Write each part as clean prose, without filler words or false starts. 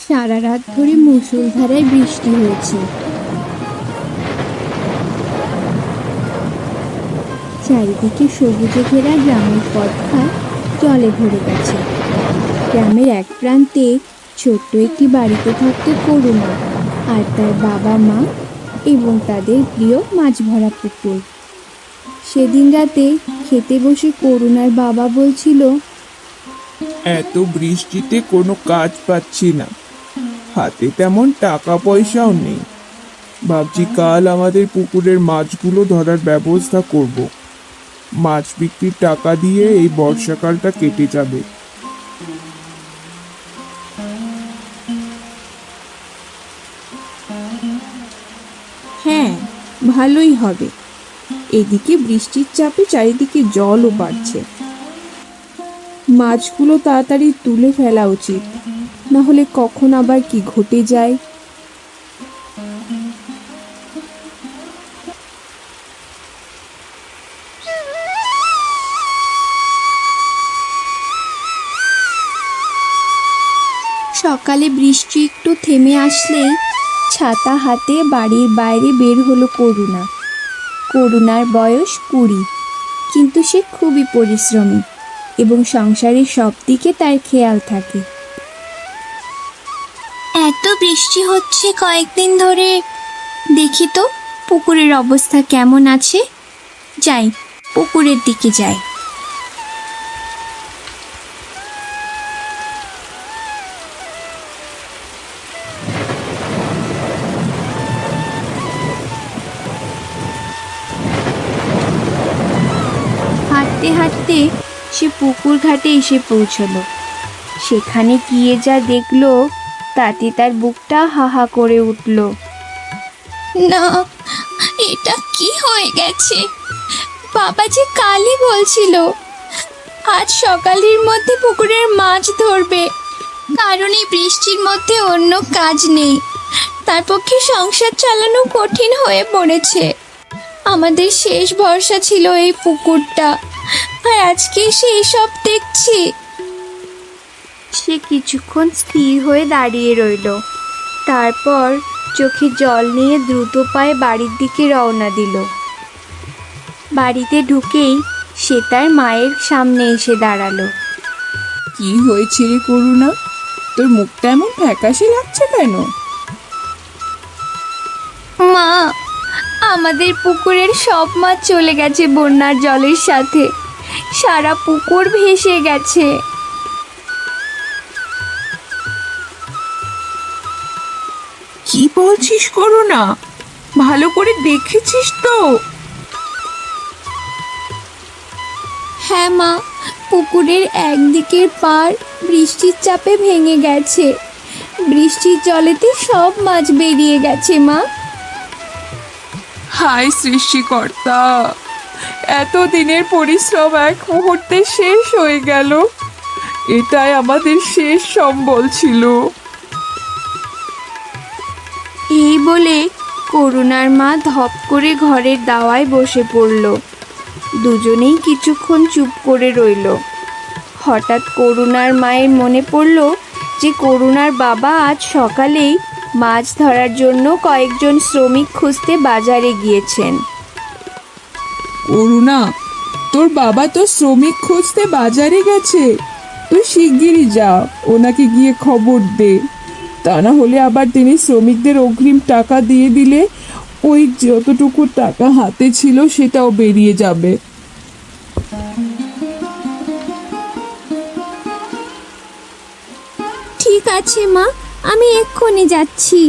সারা রাত ধরে মুষলধারায় বৃষ্টি হয়েছে। চারিদিকে সবুজে ঘেরা গ্রামের পথঘাট জলে ভরে গেছে। গ্রামের এক প্রান্তে ছোট্ট একটি বাড়িতে থাকত করুণা আর তার বাবা মা এবং তাদের প্রিয় মাছ ভরা পুকুর। সেদিন রাতে খেতে বসে করুণার বাবা বলছিল, এত বৃষ্টিতে কোনো কাজ পাচ্ছি না, হাতে তেমন টাকা পয়সাও নেই। ভাবছি কাল আমাদের পুকুরের মাছগুলো ধরার ব্যবস্থা করব। মাছ বিক্রির টাকা দিয়ে এই বর্ষাকালটা কেটে যাবে। হ্যাঁ, ভালোই হবে। এদিকে বৃষ্টির চাপে চারিদিকে জলও বাড়ছে। মাছগুলো তাড়াতাড়ি তুলে ফেলা উচিত, না হলে কখন আবার কি ঘটে যায়। সকালে বৃষ্টি একটু থেমে আসলেই ছাতা হাতে বাড়ির বাইরে বের হলো করুণা। করুণার বয়স 20, কিন্তু সে খুবই পরিশ্রমী এবং সংসারের সব দিকে তার খেয়াল থাকে। এত বৃষ্টি হচ্ছে কয়েকদিন ধরে, দেখি তো পুকুরের অবস্থা কেমন আছে। যাই, পুকুরের দিকে যাই। হাঁটতে হাঁটতে সে পুকুর ঘাটে এসে পৌঁছলো। সেখানে গিয়ে যা দেখলো তাতে তার বুকটা হাহা করে উঠল। না, এটা কি হয়ে গেছে? বাবা যে কালই বলছিল আজ সকালের মধ্যে পুকুরের মাছ ধরবে, কারণ এই বৃষ্টির মধ্যে অন্য কাজ নেই। তার পক্ষে সংসার চালানো কঠিন হয়ে পড়েছে। আমাদের শেষ ভরসা ছিল এই পুকুরটা, আর আজকে সেই সব দেখছি। সে কিছুক্ষণ স্থির হয়ে দাঁড়িয়ে রইল, তারপর চোখে জল নিয়ে দ্রুত পায়ে বাড়ির দিকে রওনা দিল। বাড়িতে ঢুকেই সে তার মায়ের সামনে এসে দাঁড়ালো। কি হয়েছে রে করুণা? তোর মুখটা এমন ফ্যাকাশে লাগছে কেন? মা, আমাদের পুকুরের সব মাছ চলে গেছে বন্যার জলের সাথে। সারা পুকুর ভেসে গেছে। কি বলছিস করুণা? ভালো করে দেখেছিস তো? হ্যাঁ মা, পুকুরের একদিকের পাড় বৃষ্টির চাপে ভেঙে গেছে। বৃষ্টির জলেতে সব মাছ বেরিয়ে গেছে মা। হায় সৃষ্টিকর্তা, এতদিনের পরিশ্রম এক মুহূর্তে শেষ হয়ে গেল। এটাই আমাদের শেষ সম্বল ছিল। এই বলে করুণার মা ধপ করে ঘরের দাওয়ায় বসে পড়ল। দুজনেই কিছুক্ষণ চুপ করে রইল। হঠাৎ করুণার মায়ের মনে পড়ল যে করুণার বাবা আজ সকালেই মাছ ধরার জন্য কয়েকজন শ্রমিক খুঁজতে বাজারে গিয়েছেন। করুণা, তোর বাবা তো শ্রমিক খুঁজতে বাজারে গেছে। তুই শিগগিরই যা, ওনাকে গিয়ে খবর দে। তা না হলে আবার তিনি শ্রমিকদের অগ্রিম টাকা দিয়ে দিলে ওই যতটুকু টাকা হাতে ছিল সেটাও বেরিয়ে যাবে। ঠিক আছে মা, আমি এক্ষুনি যাচ্ছি।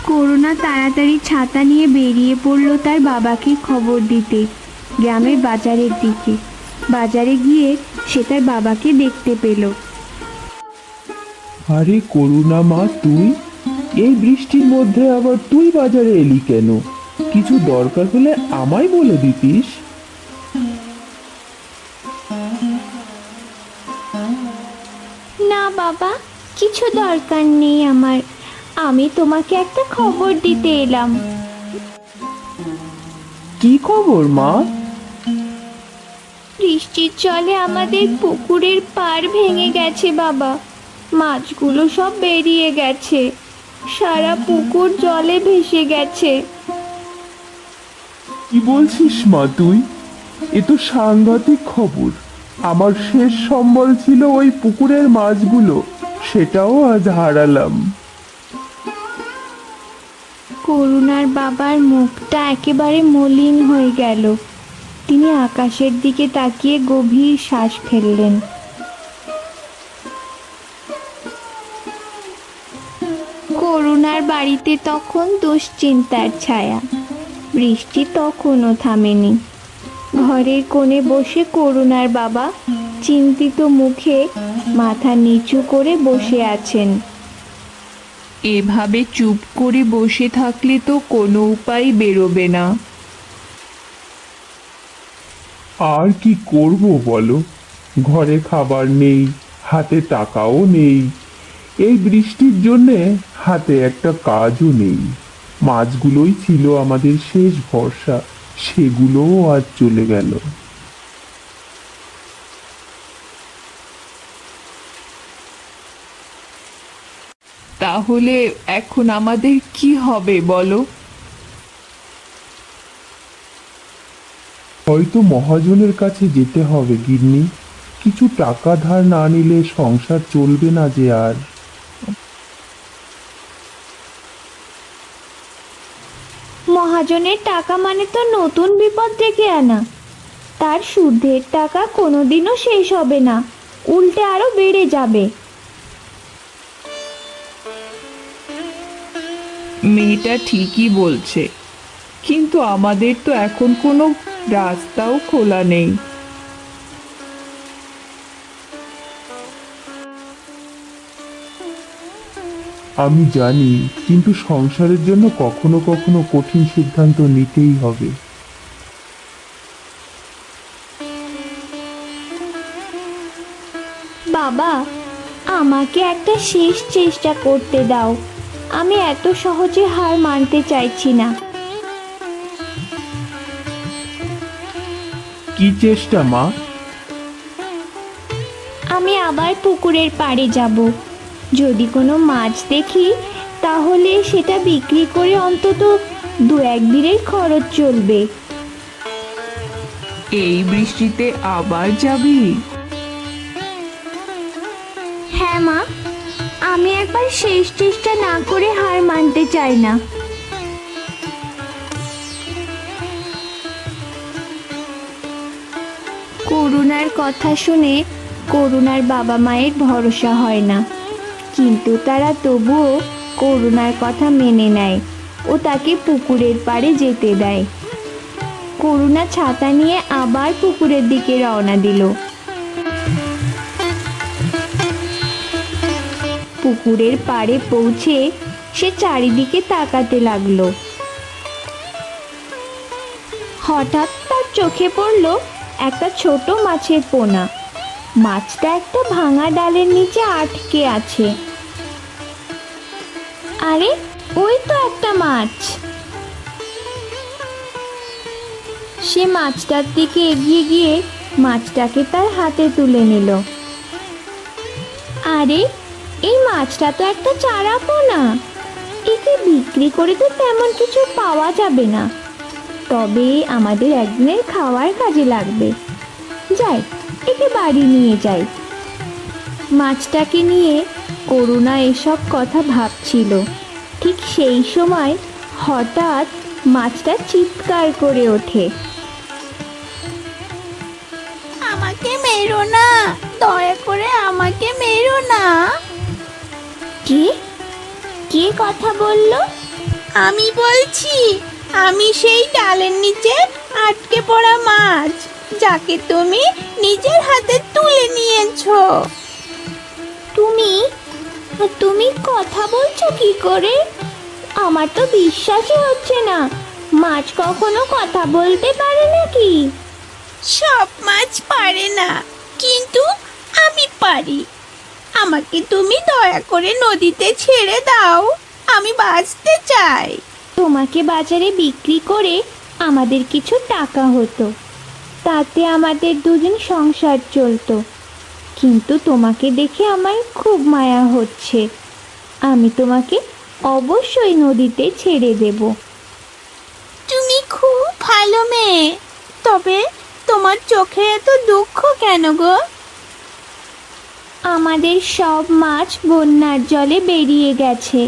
করুণা তাড়াতাড়ি ছাতা নিয়ে বেরিয়ে পড়ল তার বাবাকে খবর দিতে গ্রামের বাজারের দিকে। বাজারে গিয়ে সে তার বাবাকে দেখতে পেল। আরে করুণা মা, তুই এই বৃষ্টির মধ্যে আবার তুই বাজারে এলি কেন? কিছু দরকার হলে আমায় বলে দিতিস। না বাবা, কিছু দরকার নেই আমার। আমি তোমাকে একটা খবর দিতে এলাম। কি খবর মা? বৃষ্টির জলে আমাদের পুকুরের পাড় ভেঙে গেছে বাবা। মাছগুলো সব বেরিয়ে গেছে, সারা পুকুর জলে ভেসে গেছে। কি বলছিস মা তুই? এ তো সাংঘাতিক খবর। আমার শেষ সম্বল ছিল ওই পুকুরের মাছগুলো, সেটাও আজ হারালাম। করুণার বাবার মুখটা একেবারে মলিন হয়ে গেল। তিনি আকাশের দিকে তাকিয়ে গভীর শ্বাস ফেললেন। করুণার বাড়িতে তখন দুশ্চিন্তার ছায়া। বৃষ্টি তখনও থামেনি। ঘরের কোণে বসে করুণার বাবা চিন্তিত মুখে মাথা নিচু করে বসে আছেন। এভাবে চুপ করে বসে থাকলে তো কোনো উপায় বেরোবে না। আর কি করব বলো? ঘরে খাবার নেই, হাতে টাকাও নেই। এই বৃষ্টির জন্যে হাতে একটা কাজও নেই। মাছগুলোই ছিল আমাদের শেষ ভরসা, সেগুলোও আজ চলে গেল। তাহলে এখন আমাদের কি হবে বলো? হয়তো মহাজনের কাছে যেতে হবে গিন্নি। কিছু টাকা ধার না নিলে সংসার চলবে না যে আর। মহাজনের টাকা মানে তো নতুন বিপদ ডেকে আনা। তার সুদের টাকা কোনোদিনও শেষ হবে না, উল্টে আরো বেড়ে যাবে। মেয়েটা ঠিকই বলছে, কিন্তু আমাদের তো এখন কোনো রাস্তাও খোলা নেই। আমি জানি, কিন্তু সংসারের জন্য কখনো কখনো কঠিন সিদ্ধান্ত নিতেই হবে। বাবা, আমাকে একটা শেষ চেষ্টা করতে দাও। আমি এত সহজে হার মানতে চাইছি না। কি চেষ্টা মা? আমি আবার পুকুরের পাড়ে যাব। যদি কোনো মাছ দেখি তাহলে সেটা বিক্রি করে অন্তত 2-1 দিনের খরচ চলবে। এই বৃষ্টিতে আবার যাবি? হ্যাঁ মা, আমি একবার শেষ চেষ্টা না করে হার মানতে চাই না। করুণার কথা শুনে করুণার বাবা মায়ের ভরসা হয় না, কিন্তু তারা তবুও করুণার কথা মেনে নেয় ও তাকে পুকুরের পাড়ে যেতে দেয়। করুণা ছাতা নিয়ে আবার পুকুরের দিকে রওনা দিল। পুকুরের পাড়ে পৌঁছে সে চারিদিকে তাকাতে লাগলো। হঠাৎ তার চোখে পড়ল একটা ছোট মাছের পোনা। মাছটা একটা ভাঙা ডালের নিচে আটকে আছে। আরে, ওই তো একটা মাছ। সে মাছটার দিকে এগিয়ে গিয়ে মাছটাকে তার হাতে তুলে নিল। আরে, এই মাছটা তো একটা চারা পোনা। একে বিক্রি করে তো তেমন কিছু পাওয়া যাবে না, তবে আমাদের একদিনের খাওয়ার কাজে লাগবে। যাই, একে বাড়ি নিয়ে যাই। মাছটাকে নিয়ে করুণা এসব কথা ভাবছিল। ঠিক সেই সময় হঠাৎ মাছটা চিৎকার করে ওঠে। আমাকে মেরো না, দয়া করে আমাকে মেরো না। কে কে কথা বলল? আমি বলছি, আমি সেই ডালের নিচে আটকে পড়া মাছ, যাকে তুমি নিজের হাতে তুলে নিয়েছো। তুমি তুমি কথা বলছো কি করে? আমার তো বিশ্বাসই হচ্ছে না। মাছ কখনো কথা বলতে পারে নাকি? সব মাছ পারে না, কিন্তু আমি পারি। আমাকে তুমি দয়া করে নদীতে ছেড়ে দাও, আমি বাঁচতে চাই। তোমাকে বাজারে বিক্রি করে আমাদের কিছু টাকা হতো, তাতে আমাদের দুজন সংসার চলতো। কিন্তু তোমাকে দেখে আমার খুব মায়া হচ্ছে। আমি তোমাকে অবশ্যই নদীতে ছেড়ে দেব। তুমি খুব ভালো মেয়ে, তবে তোমার চোখে এত দুঃখ কেন গো? আমাদের সব মাছ বন্যার জলে বেরিয়ে গেছে।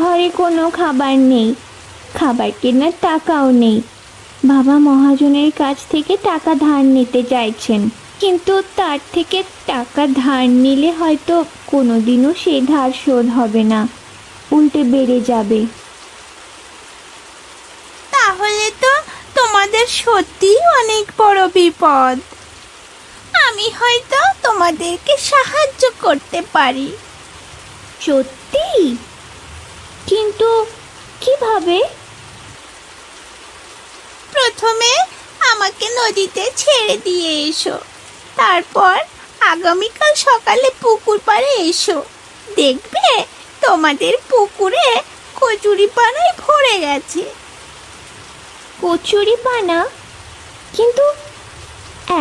ঘরে কোনো খাবার নেই, খাবার কেনার টাকাও নেই। বাবা মহাজনের কাছ থেকে টাকা ধার নিতে চাইছেন, কিন্তু তার থেকে টাকা ধার নিলে হয়তো কোনোদিনও সে ধার শোধ হবে না, উল্টে বেড়ে যাবে। তাহলে তো তোমাদের সত্যি অনেক বড় বিপদ। আমি হয়তো তোমাদেরকে সাহায্য করতে পারি। সত্যি? কিন্তু কিভাবে? প্রথমে আমাকে নদীতে ছেড়ে দিয়ে এসো, তারপর আগামীকাল সকালে পুকুর পাড়ে এসো। দেখবে তোমাদের পুকুরে কচুরিপানায় ভরে গেছে। কচুরিপানা? কিন্তু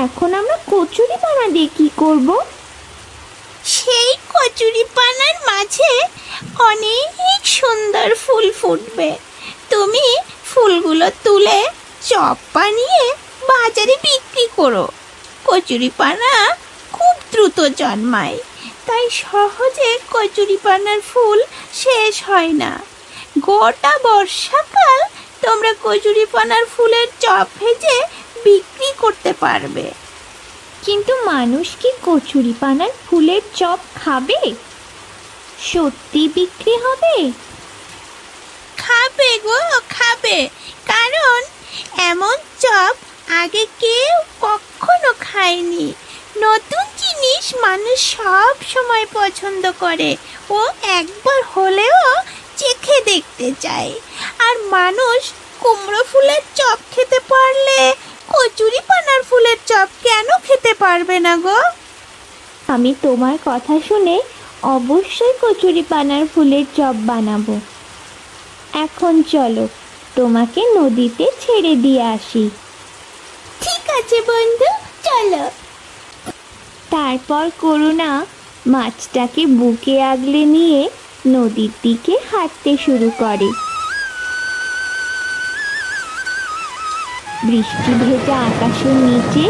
এখন আমরা কচুরিপানা দিয়ে কি করব? সেই কচুরিপানার মাঝে অনেক সুন্দর ফুল ফুটবে। তুমি ফুলগুলো তুলে চপ বানিয়ে বাজারে বিক্রি করো। কচুরিপানা খুব দ্রুত জন্মায়, তাই সহজে কচুরিপানার ফুল শেষ হয় না। গোটা বর্ষাকাল তোমরা কচুরিপানার ফুলের চপ ভেজে বিক্রি করতে পারবে। কিন্তু মানুষ কি কচুরিপানার ফুলের চপ খাবে? সত্যি বিক্রি হবে? খাবে গো, খাবে, কারণ এমন চপ আগে কেউ কখনো খায়নি। নতুন জিনিস মানুষ সব সময় পছন্দ করে ও একবার হলেও চেখে দেখতে চায়। আর মানুষ কুমড়ো ফুলের চপ খেতে পারলে কচুরিপানার ফুলের চপ কেন খেতে পারবে না গো? আমি তোমার কথা শুনে অবশ্যই কচুরিপানার ফুলের চপ বানাবো। এখন চলো, তোমাকে নদীতে ছেড়ে দিয়ে আসি। ঠিক আছে বন্ধু, চলো। তারপর করুণা মাছটাকে বুকে আগলে নিয়ে নদীর দিকে হাঁটতে শুরু করে। বৃষ্টি ভেজা আকাশের নিচে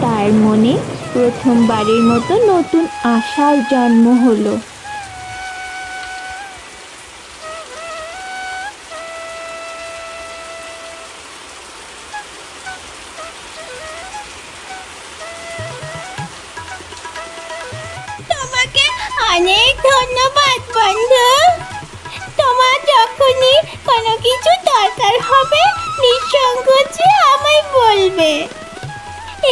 তার মনে প্রথমবারের মতো নতুন আশার জন্ম হলো। তোমাকে অনেক ধন্যবাদ বন্ধু। তোমার যখনই কোনো কিছু দরকার হবে নিঃসংকোচে আমায় বলবে।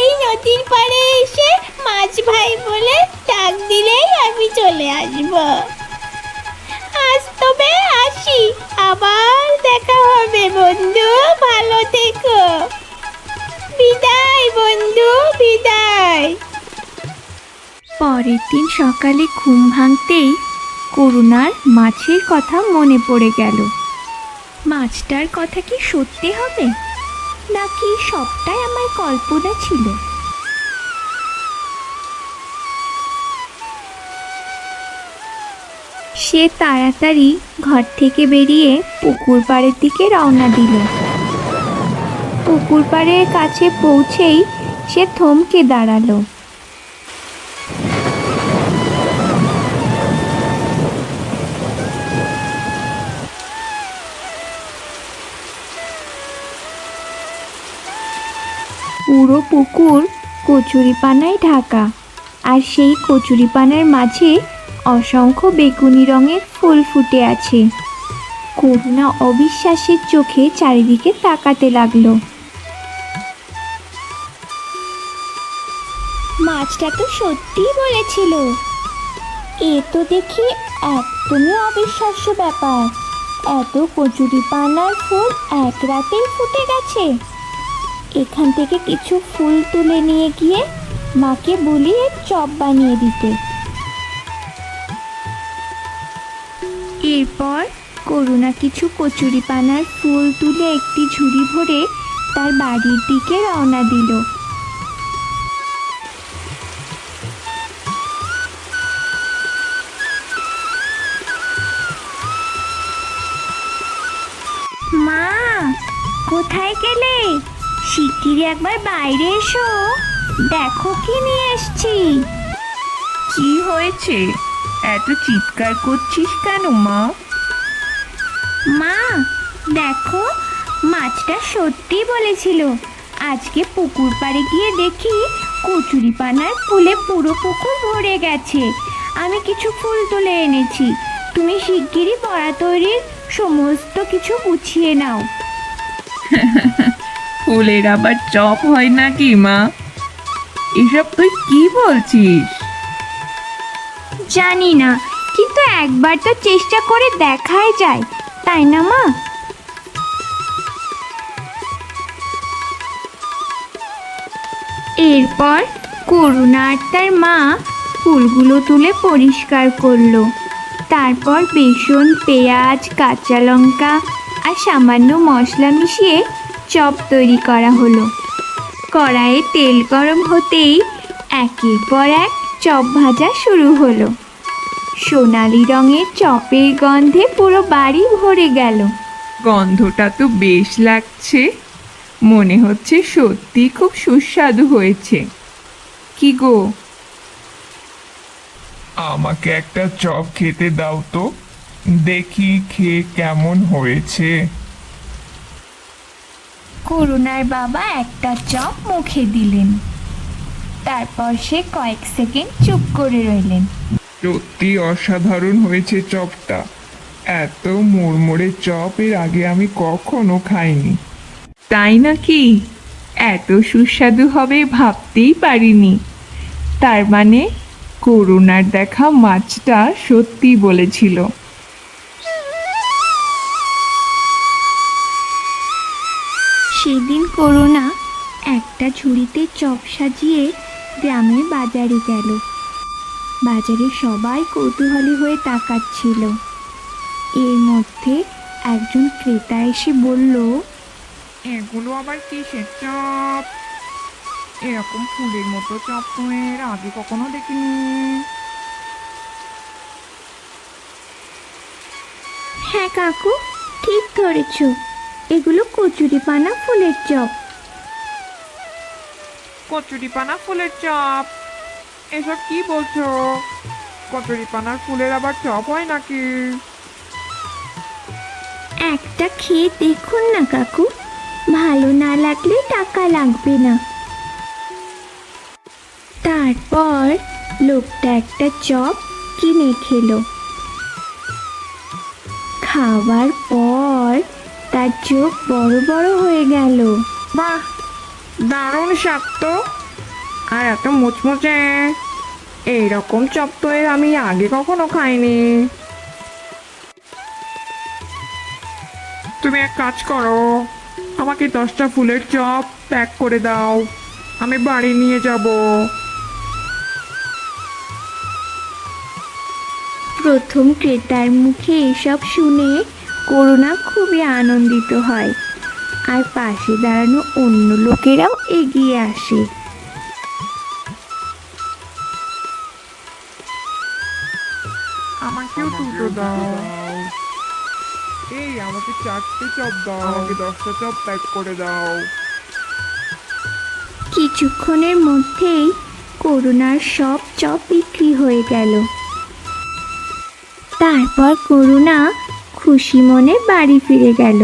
এই নদীর পাড়ে এসে মাছ ভাই বলে ডাক দিলেই আমি চলে আসব। আজ তবে আসি, আবার দেখা হবে বন্ধু, ভালো থেকো। বিদায় বন্ধু, বিদায়। পরের দিন সকালে ঘুম ভাঙতেই করুণার মাছের কথা মনে পড়ে গেল। মাছটার কথা কি সত্যি হবে, নাকি সবটাই আমার কল্পনা ছিল? সে তাড়াতাড়ি ঘর থেকে বেরিয়ে পুকুর পাড়ের দিকে রওনা দিল। পুকুর পাড়ের কাছে পৌঁছেই সে থমকে দাঁড়ালো। পুরো পুকুর কচুরিপানায় ঢাকা, আর সেই কচুরিপানার মাঝে অসংখ্য বেগুনি রঙের ফুল ফুটে আছে। করুণা অবিশ্বাসের চোখে চারিদিকে তাকাতে লাগলো। মাছটা তো সত্যিই বলেছিল। এ তো দেখি একদমই অবিশ্বাস্য ব্যাপার। এত কচুরিপানার ফুল এক রাতেই ফুটে গেছে। এখান থেকে কিছু ফুল তুলে নিয়ে গিয়ে মাকে বলিয়ে চপ বানিয়ে দিতে। এরপর করুণা কিছু কচুরিপানার ফুল তুলে একটি ঝুড়ি ভরে তার বাড়ির দিকে রওনা দিল। কোথায় গেলে? শিগগিরই একবার বাইরে এসো, দেখো কি নিয়ে এসছি। কি হয়েছে? এত চিৎকার করছিস কেন মা? মা দেখো, মাছটা সত্যি বলেছিল। আজকে পুকুর পাড়ে গিয়ে দেখি কচুরিপানার ফুলে পুরো পুকুর ভরে গেছে। আমি কিছু ফুল তুলে এনেছি, তুমি শিগগিরই বড়া তৈরির সমস্ত কিছু গুছিয়ে নাও। ফুলের আবার চপ হয় নাকি মা? এসব তুই কি বলছিস? জানি না, কিন্তু একবার তো চেষ্টা করে দেখাই যায়, তাই না মা? এরপর করুণা আর তার মা ফুলগুলো তুলে পরিষ্কার করলো। তারপর বেসন, পেঁয়াজ, কাঁচা লঙ্কা আর সামান্য মশলা মিশিয়ে চপ তৈরি করা হলো। কড়াইয়ে তেল গরম হতেই একের পর এক চপ ভাজা শুরু হলো। সোনালি রঙের চপের গন্ধে পুরো বাড়ি ভরে গেল। গন্ধটা তো বেশ লাগছে, মনে হচ্ছে সত্যি খুব সুস্বাদু হয়েছে। কি গো, আমাকে একটা চপ খেতে দাও তো, দেখি খেয়ে কেমন হয়েছে। করুণার বাবা একটা চপ মুখে দিলেন, তারপর সে কয়েক সেকেন্ড চুপ করে রইলেন। সত্যি অসাধারণ হয়েছে চপটা। এত মুড়মুড়ে চপ এর আগে আমি কখনো খাইনি। তাই নাকি? এত সুস্বাদু হবে ভাবতেই পারিনি। তার মানে করুণার দেখা মাছটা সত্যি বলেছিল। সেদিন করুণা একটা ঝুড়িতে চপ সাজিয়ে গ্রামের বাজারে গেল। বাজারে সবাই কৌতূহলী হয়ে তাকাচ্ছিল। এর মধ্যে একজন ক্রেতা এসে বলল, এগুলো আবার কিসের চপ? এরকম ফুলের মতো চপ তো এর আগে কখনো দেখিনি। হ্যাঁ কাকু, ঠিক ধরেছ, এগুলো কচুরিপানা ফুলের চপ। কচুরিপানা ফুলের চপ? এসব কি বলছো? কচুরিপানার ফুলের আবার চপ হয় নাকি? একটা খেয়ে দেখুন না কাকু, ভালো না লাগলে টাকা লাগবে না। তারপর লোকটা একটা চপ কিনে খেলো। খাওয়ার পর তার চোখ বড় বড় হয়ে গেল। বাহ, দারুণ স্বাদ তো, আর এত মুচমুচে। এইরকম চপ তো এর আমি আগে কখনো খাইনি। তুমি এক কাজ করো, আমাকে 10টা ফুলের চপ প্যাক করে দাও, আমি বাড়ি নিয়ে যাব। প্রথম ক্রেতার মুখে এসব শুনে করুণা খুবই আনন্দিত হয়, আর পাশে দাঁড়ানো অন্য লোকেরাও এগিয়ে আসে। আমাকেও দুটো দাও। এই আমাকে 4টে চপ দাও, আমাকে 10টা চপ প্যাক করে দাও। কিছুক্ষণের মধ্যেই করুণার সব চপ বিক্রি হয়ে গেল। তারপর করুণা খুশি মনে বাড়ি ফিরে গেল।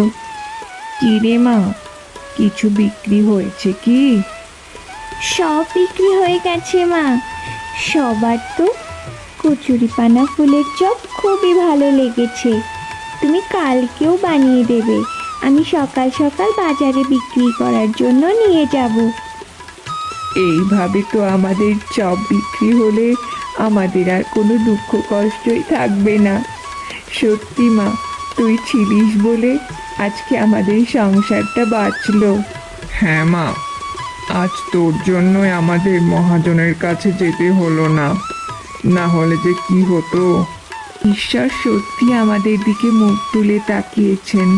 কি রে মা, কিছু বিক্রি হয়েছে কি? সব বিক্রি হয়ে গেছে মা। সবার তো কচুরিপানা ফুলের চপ খুবই ভালো লেগেছে। তুমি কালকেও বানিয়ে দেবে, আমি সকাল সকাল বাজারে বিক্রি করার জন্য নিয়ে যাব। এইভাবে তো আমাদের চপ বিক্রি হলে আমাদের আর কোনো দুঃখ কষ্টই থাকবে না। সত্যি মা, তুই ছিলিস বলে আজকে আমাদের সংসারটা বাঁচলো। হ্যাঁ মা, আজ তোর জন্যই আমাদের মহাজনের কাছে যেতে হলো না, না হলে যে কি হতো। ঈশ্বর সত্যি আমাদের দিকে মুখ তুলে তাকিয়েছেন।